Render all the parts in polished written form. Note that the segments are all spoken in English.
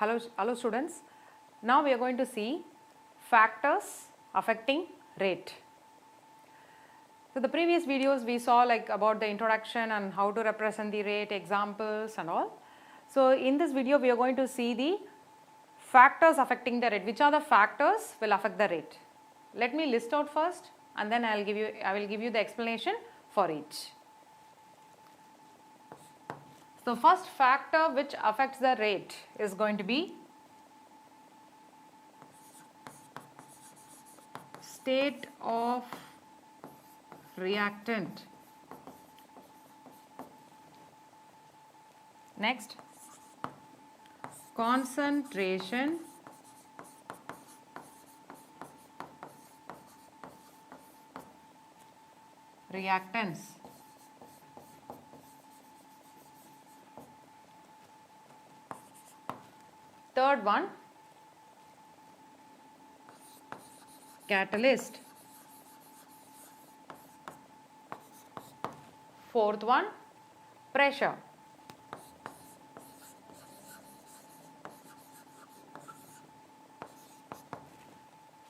Hello students. Now we are going to see factors affecting rate. So the previous videos we saw like about the introduction and how to represent the rate, examples and all. So in this video we are going to see the factors affecting the rate. Which are the factors will affect the rate? Let me list out first and then I will give you the explanation for each. So first factor which affects the rate is going to be state of reactant. Next, concentration reactants. Third one, catalyst. Fourth one, pressure.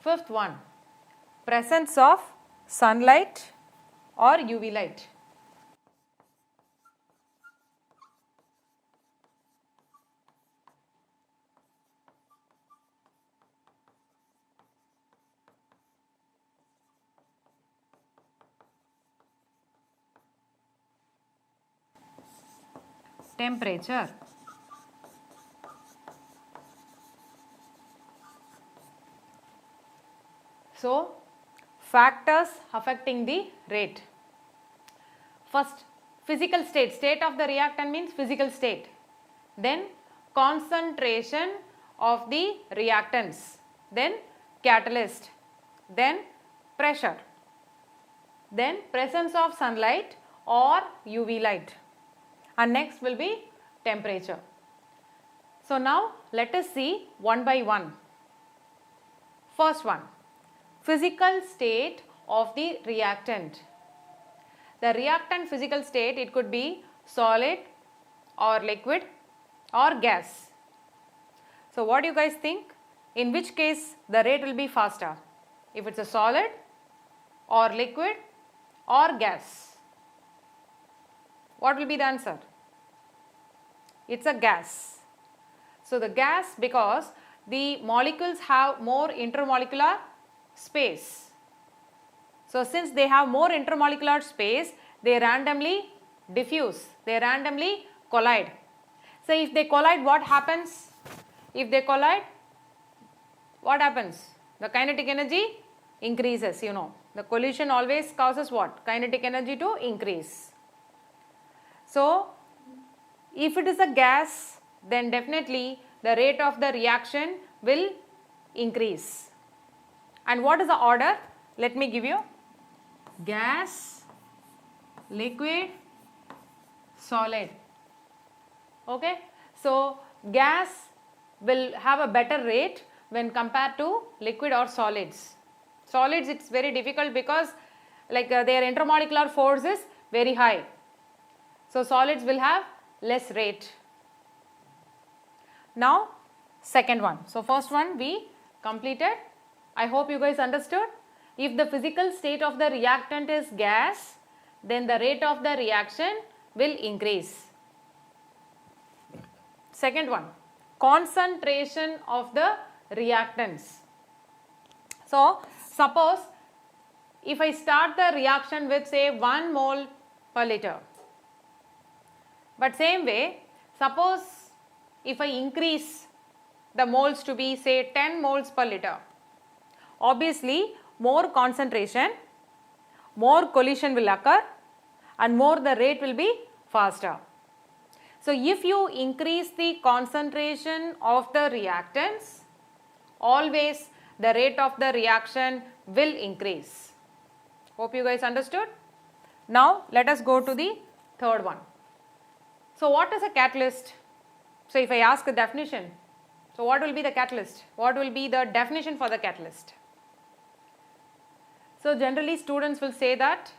Fifth one, presence of sunlight or UV light. Temperature. So, factors affecting the rate. First, physical state. State of the reactant means physical state. Then, concentration of the reactants. Then, catalyst. Then, pressure. Then, presence of sunlight or UV light. And next will be temperature. So now let us see one by one. First one, physical state of the reactant. The reactant physical state, it could be solid or liquid or gas. So what do you guys think? In which case the rate will be faster? If it's a solid or liquid or gas? What will be the answer? It's a gas. So the gas, because the molecules have more intermolecular space. So since they have more intermolecular space, they randomly diffuse, they randomly collide. So if they collide, what happens? If they collide, what happens? The kinetic energy increases, you know. The collision always causes what? Kinetic energy to increase. So if it is a gas, then definitely the rate of the reaction will increase. And what is the order? Let me give you. Gas, liquid, solid. Okay. So gas will have a better rate when compared to liquid or solids. Solids, it's very difficult because like their intermolecular force is very high. So solids will have less rate. Now second one. So first one we completed. I hope you guys understood. If the physical state of the reactant is gas, then the rate of the reaction will increase. Second one, concentration of the reactants. So suppose if I start the reaction with say 1 mole per liter. But same way, suppose if I increase the moles to be say 10 moles per liter, obviously more concentration, more collision will occur and more the rate will be faster. So if you increase the concentration of the reactants, always the rate of the reaction will increase. Hope you guys understood. Now let us go to the third one. So what is a catalyst? So if I ask a definition, so what will be the catalyst? What will be the definition for the catalyst? So generally students will say that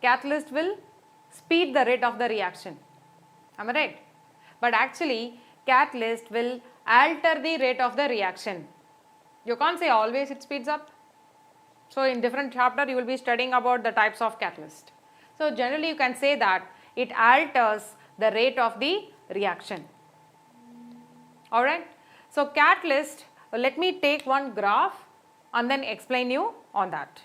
catalyst will speed the rate of the reaction. Am I right? But actually catalyst will alter the rate of the reaction. You can't say always it speeds up. So in different chapter you will be studying about the types of catalyst. So generally you can say that it alters the rate of the reaction. Alright. So catalyst, let me take one graph and then explain you on that.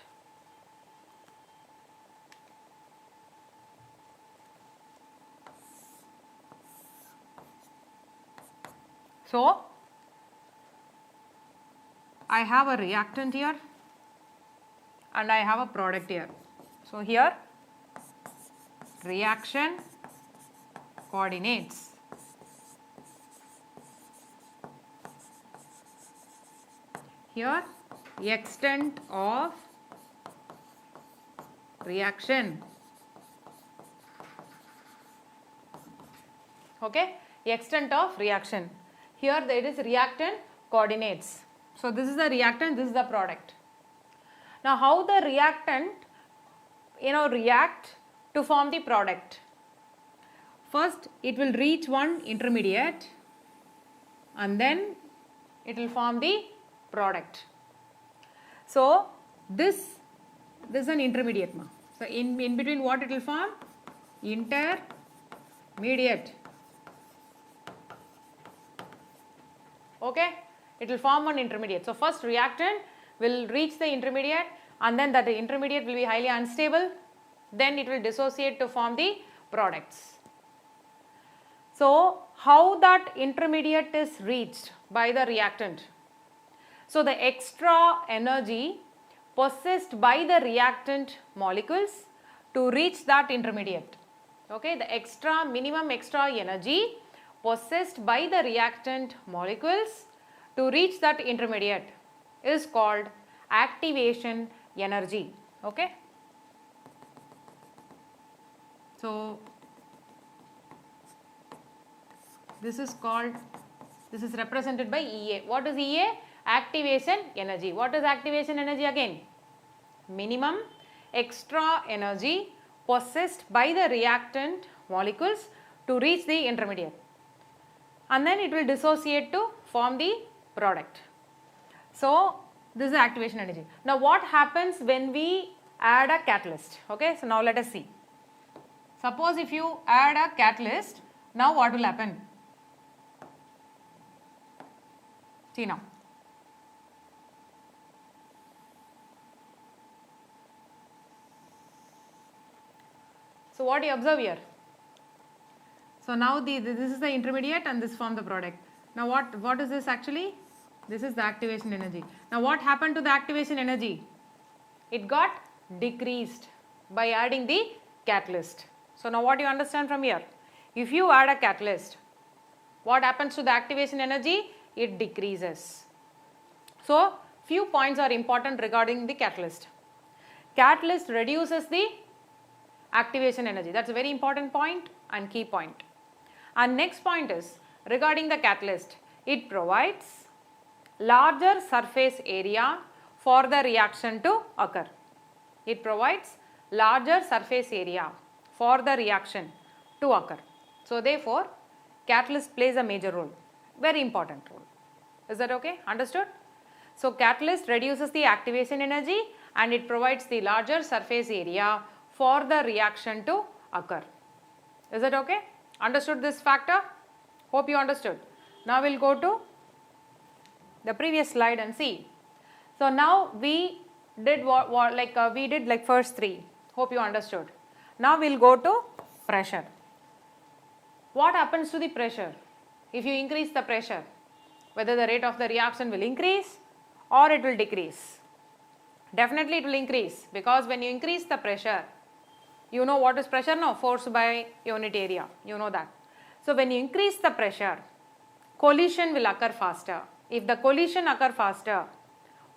So I have a reactant here and I have a product here. So here reaction coordinates. Here extent of reaction. Okay, extent of reaction. Here it is reactant coordinates. So this is the reactant, this is the product. Now how the reactant react to form the product? First it will reach one intermediate and then it will form the product. So this is an intermediate. So in between what it will form? Intermediate. Okay, it will form one intermediate. So first reactant will reach the intermediate and then that intermediate will be highly unstable, then it will dissociate to form the products. So how that intermediate is reached by the reactant? So the extra energy possessed by the reactant molecules to reach that intermediate. Okay, the minimum extra energy possessed by the reactant molecules to reach that intermediate is called activation energy. Okay. So this is represented by EA. What is EA? Activation energy. What is activation energy again? Minimum extra energy possessed by the reactant molecules to reach the intermediate, and then it will dissociate to form the product. So this is activation energy. Now what happens when we add a catalyst? Okay, so now let us see. Suppose if you add a catalyst, now what will happen? See now. So what you observe here? So now this is the intermediate and this form the product. Now what is this actually? This is the activation energy. Now what happened to the activation energy? It got decreased by adding the catalyst. So now what you understand from here? If you add a catalyst, what happens to the activation energy? It decreases. So few points are important regarding the catalyst. Catalyst reduces the activation energy. That's a very important point and key point. And next point is regarding the catalyst. It provides larger surface area for the reaction to occur. It provides larger surface area for the reaction to occur. So therefore, catalyst plays a major role, very important role. Is that okay? Understood? So catalyst reduces the activation energy and it provides the larger surface area for the reaction to occur. Is that okay? Understood this factor? Hope you understood. Now we'll go to the previous slide and see. So now we did we did like first three. Hope you understood. Now we'll go to pressure. What happens to the pressure? If you increase the pressure, whether the rate of the reaction will increase or it will decrease. Definitely it will increase, because when you increase the pressure, you know what is pressure now? Force by unit area. You know that. So when you increase the pressure, collision will occur faster. If the collision occur faster,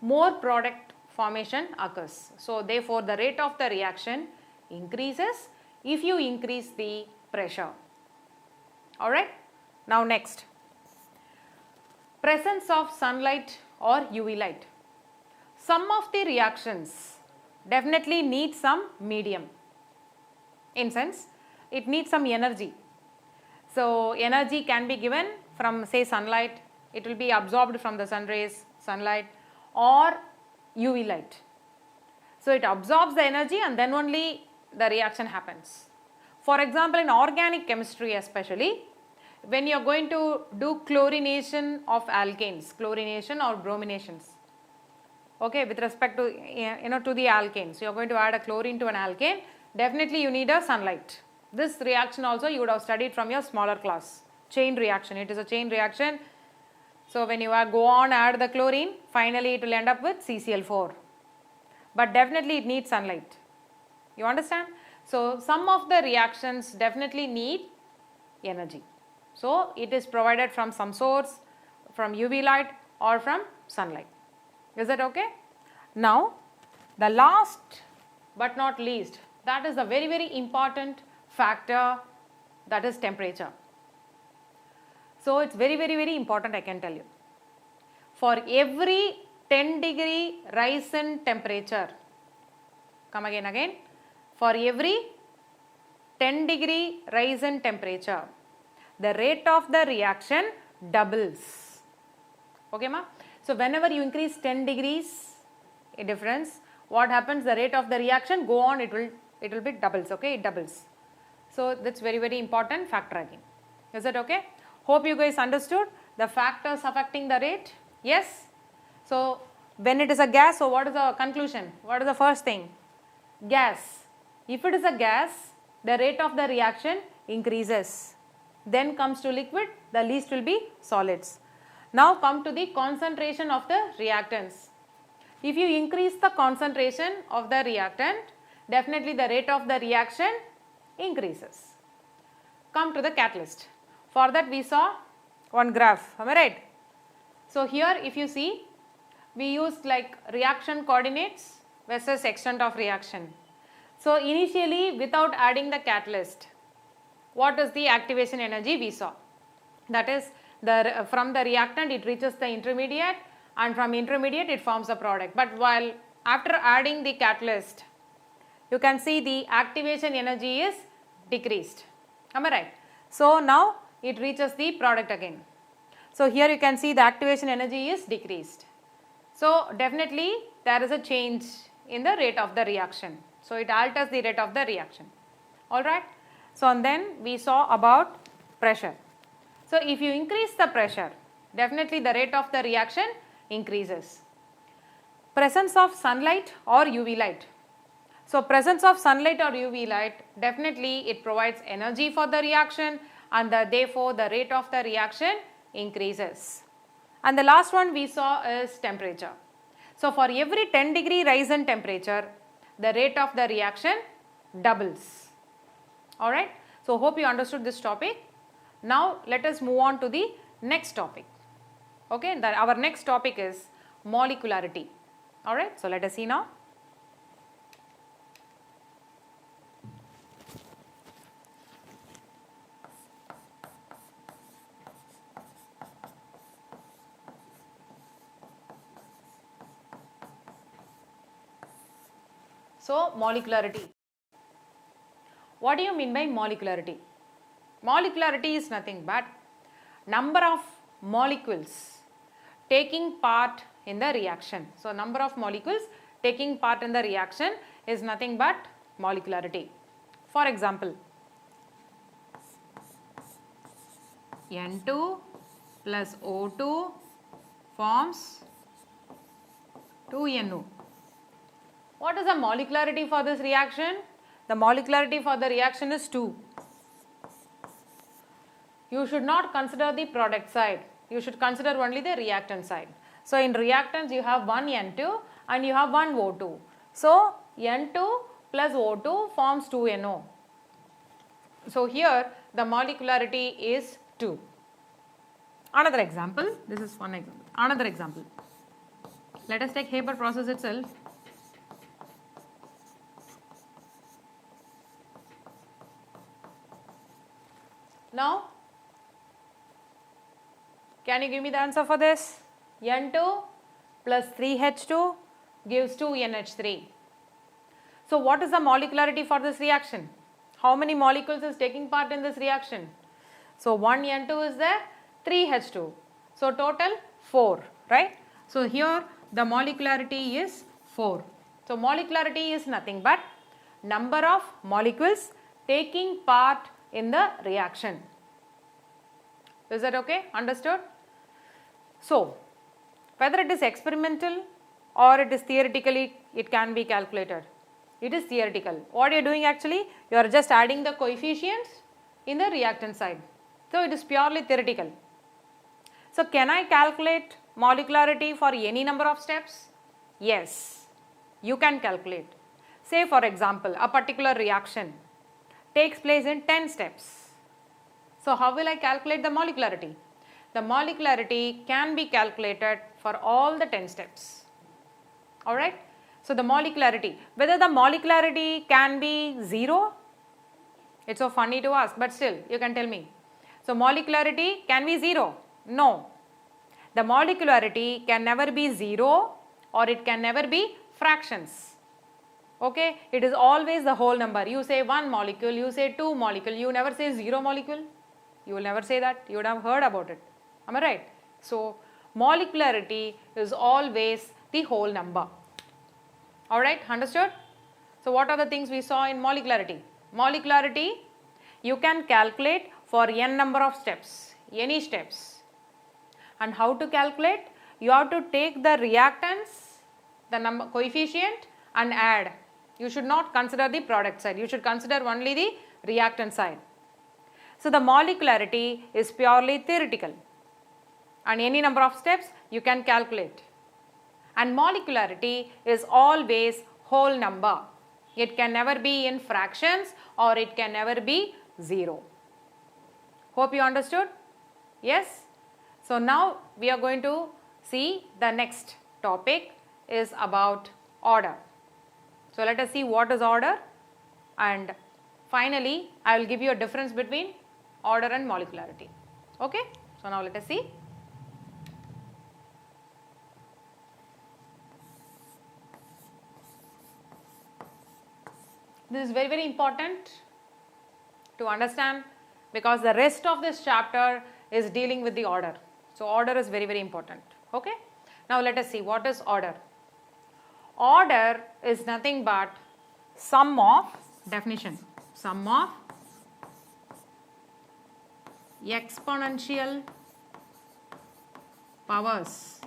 more product formation occurs. So therefore the rate of the reaction increases if you increase the pressure. Alright. Now next. Presence of sunlight or UV light. Some of the reactions definitely need some medium. In sense, it needs some energy. So energy can be given from say sunlight, it will be absorbed from the sun rays, sunlight, or UV light. So it absorbs the energy and then only the reaction happens. For example, in organic chemistry especially, when you are going to do chlorination of alkanes, chlorination or brominations, okay, with respect to to the alkane, so you are going to add a chlorine to an alkane, definitely you need a sunlight. This reaction also you would have studied from your smaller class, chain reaction. It is a chain reaction. So when you go on add the chlorine, finally it will end up with CCl4, but definitely it needs sunlight. You understand? So some of the reactions definitely need energy. So it is provided from some source, from UV light or from sunlight. Is that okay? Now the last but not least, that is a very, very important factor, that is temperature. So it's very, very, very important, I can tell you. For every 10-degree rise in temperature, come again, for every 10-degree rise in temperature, the rate of the reaction doubles. Okay, ma? So whenever you increase 10 degrees difference, what happens? The rate of the reaction go on, it will be doubles. Okay, it doubles. So that's very, very important factor again. Is that okay? Hope you guys understood the factors affecting the rate. Yes. So when it is a gas, so what is the conclusion? What is the first thing? Gas. If it is a gas, the rate of the reaction increases. Then comes to liquid, the least will be solids. Now come to the concentration of the reactants. If you increase the concentration of the reactant, definitely the rate of the reaction increases. Come to the catalyst. For that we saw one graph, am I right? So here if you see, we used like reaction coordinates versus extent of reaction. So initially without adding the catalyst, what is the activation energy we saw? That is from the reactant it reaches the intermediate, and from intermediate it forms a product. But while after adding the catalyst, you can see the activation energy is decreased. Am I right? So now it reaches the product again. So here you can see the activation energy is decreased. So definitely there is a change in the rate of the reaction. So it alters the rate of the reaction. Alright. So and then we saw about pressure. So if you increase the pressure, definitely the rate of the reaction increases. Presence of sunlight or UV light. So presence of sunlight or UV light, definitely it provides energy for the reaction, and therefore the rate of the reaction increases. And the last one we saw is temperature. So for every 10-degree rise in temperature, the rate of the reaction doubles. Alright. So hope you understood this topic. Now let us move on to the next topic. Okay, our next topic is molecularity. Alright, so let us see now. So molecularity. What do you mean by molecularity? Molecularity is nothing but number of molecules taking part in the reaction. So number of molecules taking part in the reaction is nothing but molecularity. For example, N2 plus O2 forms 2NO. What is the molecularity for this reaction? The molecularity for the reaction is 2. You should not consider the product side. You should consider only the reactant side. So in reactants you have one N2 and you have one O2. So N2 plus O2 forms 2NO. So here the molecularity is 2. Another example. This is one example. Another example. Let us take Haber process itself. Now, can you give me the answer for this? N2 plus 3H2 gives 2NH3. So what is the molecularity for this reaction? How many molecules is taking part in this reaction? So 1 N2 is there, 3H2. So total 4, right? So here the molecularity is 4. So molecularity is nothing but number of molecules taking part in the reaction. Is that okay? Understood? So whether it is experimental or it is theoretically, it can be calculated. It is theoretical. What you are doing actually, you are just adding the coefficients in the reactant side. So it is purely theoretical. So can I calculate molecularity for any number of steps? Yes, you can calculate. Say for example, a particular reaction takes place in 10 steps. So how will I calculate the molecularity? The molecularity can be calculated for all the 10 steps. Alright. So the molecularity, whether the molecularity can be 0, it's so funny to ask, but still you can tell me. So molecularity can be 0? No. The molecularity can never be 0 or it can never be fractions. Okay, it is always the whole number. You say 1 molecule, you say 2 molecule, you never say 0 molecule. You will never say that. You would have heard about it. Am I right? So molecularity is always the whole number. Alright, understood? So what are the things we saw in molecularity? Molecularity, you can calculate for n number of steps, any steps. And how to calculate? You have to take the reactants, the number coefficient and add. You should not consider the product side. You should consider only the reactant side. So the molecularity is purely theoretical. And any number of steps you can calculate. And molecularity is always whole number. It can never be in fractions or it can never be 0. Hope you understood? Yes? So now we are going to see the next topic is about order. So let us see what is order, and finally I will give you a difference between order and molecularity. Okay? So now let us see. This is very, very important to understand because the rest of this chapter is dealing with the order. So order is very, very important. Okay? Now let us see what is order. Order is nothing but sum of, definition, sum of exponential powers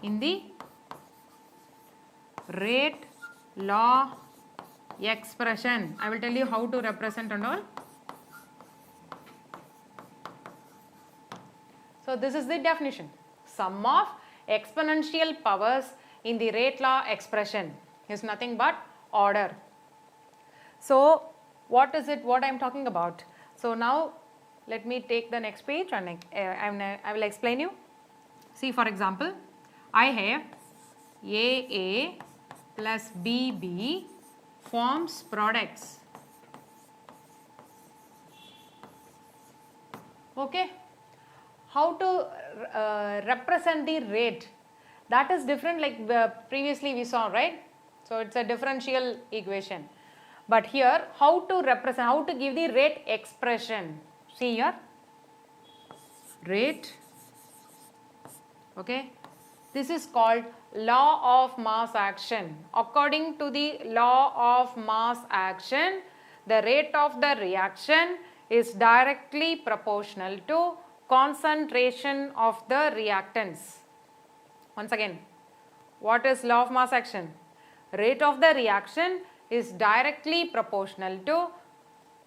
in the rate law expression. I will tell you how to represent and all. So this is the definition. Sum of exponential powers in the rate law expression is nothing but order. So what is it, what I am talking about? So now let me take the next page and I will explain you. See, for example, I have AA plus BB forms products. Okay? How to represent the rate? That is different, like previously we saw, right? So it's a differential equation. But here, how to represent, how to give the rate expression? See here, rate. Okay, this is called law of mass action. According to the law of mass action, the rate of the reaction is directly proportional to concentration of the reactants. Once again, what is law of mass action? Rate of the reaction is directly proportional to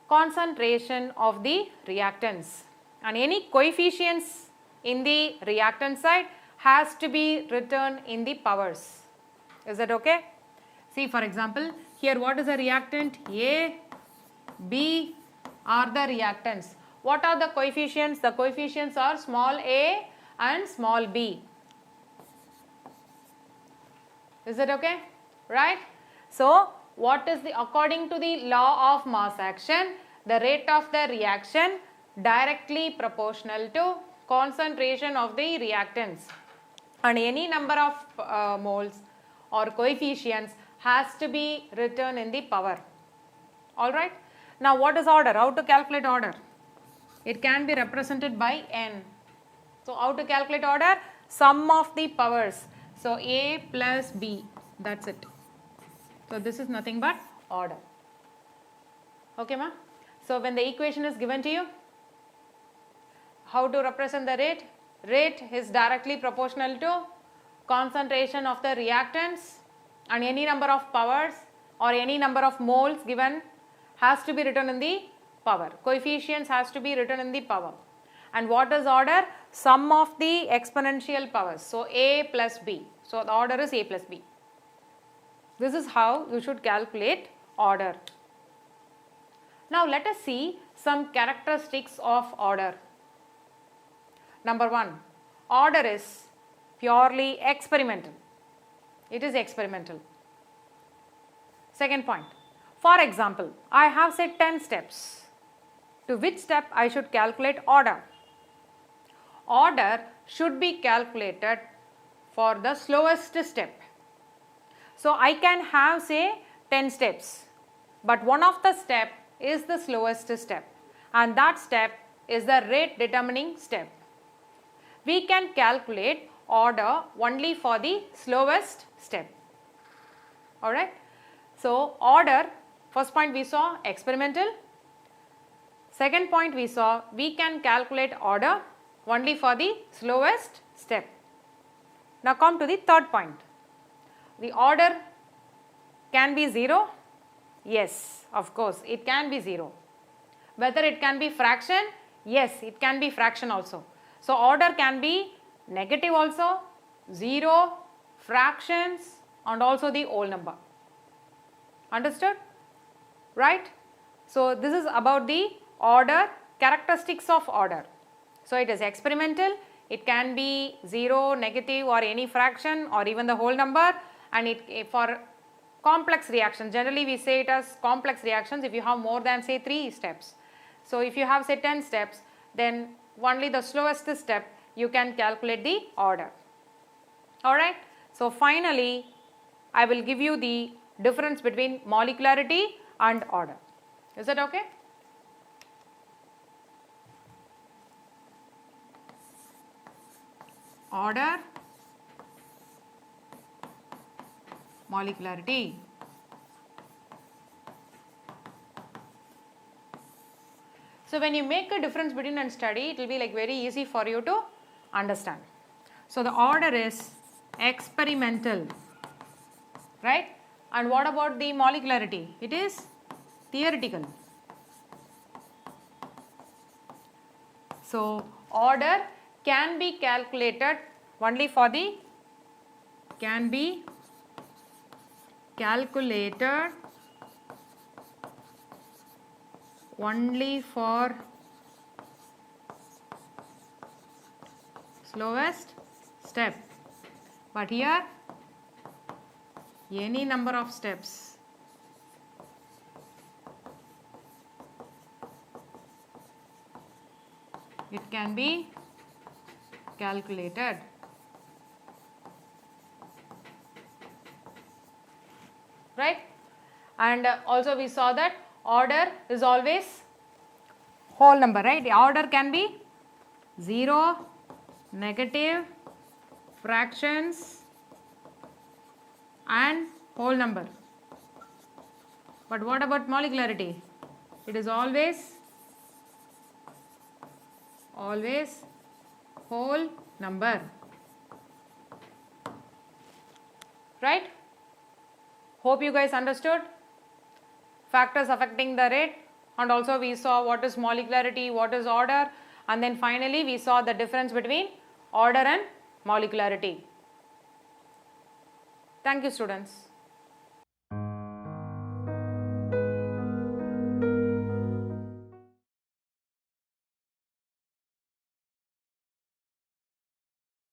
concentration of the reactants, and any coefficients in the reactant side has to be written in the powers. Is that okay? See, for example, here what is the reactant? A, B are the reactants. What are the coefficients? The coefficients are small a and small b. Is that okay? Right? So what is the, according to the law of mass action, the rate of the reaction directly proportional to concentration of the reactants, and any number of moles or coefficients has to be written in the power. Alright. Now what is order? How to calculate order? It can be represented by n. So how to calculate order? Sum of the powers. So a plus b, that's it. So this is nothing but order. Okay ma? So when the equation is given to you, how to represent the rate? Rate is directly proportional to concentration of the reactants, and any number of powers or any number of moles given has to be written in the power. Coefficients has to be written in the power. And what is order? Sum of the exponential powers. So a plus b. So the order is a plus b. This is how you should calculate order. Now let us see some characteristics of order. Number 1, order is purely experimental. It is experimental. Second point, for example, I have said 10 steps. To which step I should calculate order? Order should be calculated for the slowest step. So I can have say 10 steps, but one of the step is the slowest step, and that step is the rate determining step. We can calculate order only for the slowest step. Alright. So order, first point we saw experimental. Second point we saw we can calculate order only for the slowest step. Now come to the third point. The order can be 0. Yes, of course it can be 0. Whether it can be fraction? Yes, it can be fraction also. So order can be negative also, 0, fractions, and also the whole number. Understood? Right? So this is about the order, characteristics of order. So it is experimental, it can be 0, negative, or any fraction, or even the whole number, and it for complex reactions, generally we say it as complex reactions if you have more than say 3 steps. So if you have say 10 steps, then only the slowest step you can calculate the order. Alright. So finally I will give you the difference between molecularity and order. Is that okay? Order, molecularity. So when you make a difference between and study, it will be like very easy for you to understand. So the order is experimental, right? And what about the molecularity? It is theoretical. So order can be calculated only for the, can be calculated only for slowest step, but here any number of steps. It can be calculated. Right? And also we saw that order is always whole number, right? The order can be 0, negative, fractions, and whole number. But what about molecularity? It is always whole number, right? Hope you guys understood factors affecting the rate, and also we saw what is molecularity, what is order, and then finally we saw the difference between order and molecularity. Thank you, students.